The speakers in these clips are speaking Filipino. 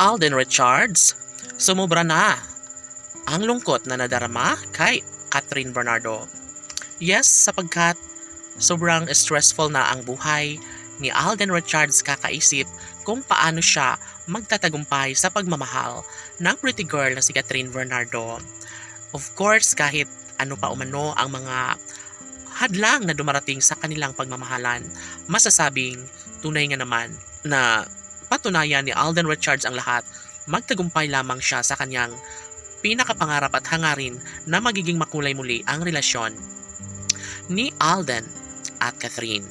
Alden Richards, sumobra na ang lungkot na nadarama kay Catherine Bernardo. Yes, sapagkat sobrang stressful na ang buhay ni Alden Richards kakaisip kung paano siya magtatagumpay sa pagmamahal ng pretty girl na si Catherine Bernardo. Of course, kahit ano pa umano ang mga hadlang na dumarating sa kanilang pagmamahalan, masasabing tunay nga naman na patunayan ni Alden Richards ang lahat, magtagumpay lamang siya sa kanyang pinakapangarap at hangarin na magiging makulay muli ang relasyon ni Alden at Catherine.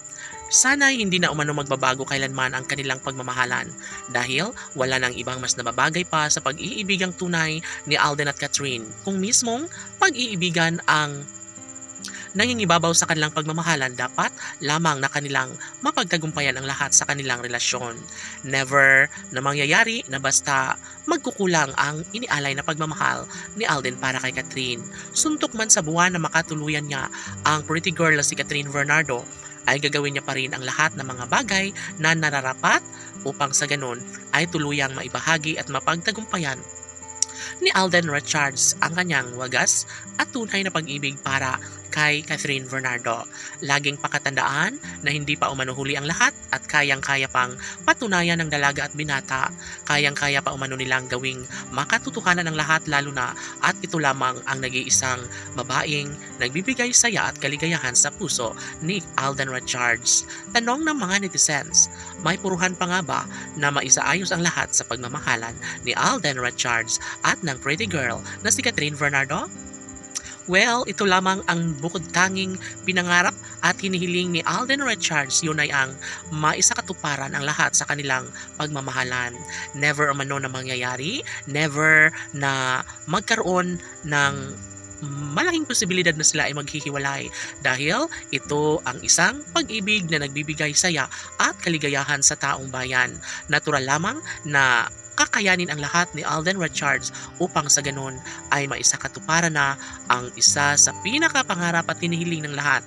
Sana'y hindi na umano magbabago kailanman ang kanilang pagmamahalan dahil wala nang ibang mas nababagay pa sa pag-iibigang tunay ni Alden at Catherine kung mismong pag-iibigan ang nangingibabaw sa kanilang pagmamahalan, dapat lamang na kanilang mapagtagumpayan ang lahat sa kanilang relasyon. Never na mangyayari na basta magkukulang ang inialay na pagmamahal ni Alden para kay Catherine. Suntok man sa buwan na makatuluyan niya ang pretty girl na si Catherine Bernardo, ay gagawin niya pa rin ang lahat ng mga bagay na nararapat upang sa ganun ay tuluyang maibahagi at mapagtagumpayan ni Alden Richards ang kanyang wagas at tunay na pag-ibig para kay Catherine Bernardo. Laging pakatandaan na hindi pa umano huli ang lahat at kayang-kaya pang patunayan ng dalaga at binata. Kayang-kaya pa umano nilang gawing makatutuhanan ng lahat, lalo na at ito lamang ang nag-iisang babaeng nagbibigay saya at kaligayahan sa puso ni Alden Richards. Tanong ng mga netizens, may puruhan pa nga ba na maisaayos ang lahat sa pagmamahalan ni Alden Richards at ng pretty girl na si Catherine Bernardo? Well, ito lamang ang bukod tanging pinangarap at hinihiling ni Alden Richards. Yun ay ang maisakatuparan ang lahat sa kanilang pagmamahalan. Never umano na mangyayari, never na magkaroon ng malaking posibilidad na sila ay maghihiwalay dahil ito ang isang pag-ibig na nagbibigay saya at kaligayahan sa taong bayan. Natural lamang na kakayanin ang lahat ni Alden Richards upang sa ganun ay maisakatuparan na ang isa sa pinakapangarap at hinihiling ng lahat.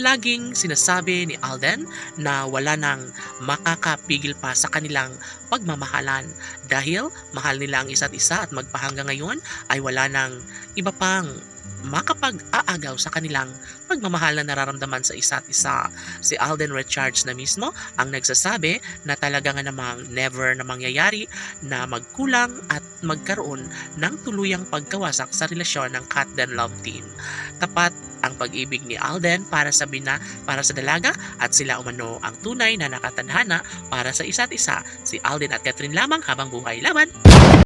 Laging sinasabi ni Alden na wala nang makakapigil pa sa kanilang pagmamahalan dahil mahal nila ang isa't isa at magpahanggang ngayon ay wala nang iba pang makapag-aagaw sa kanilang pagmamahal na nararamdaman sa isa't isa. Si Alden Richards na mismo ang nagsasabi na talaga nga namang never na mangyayari na magkulang at magkaroon ng tuluyang pagkawasak sa relasyon ng Cat Den Love Team. Tapat ang pag-ibig ni Alden para sa dalaga at sila umano ang tunay na nakatadhana para sa isa't isa. Si Alden at Catherine lamang habang buhay laban.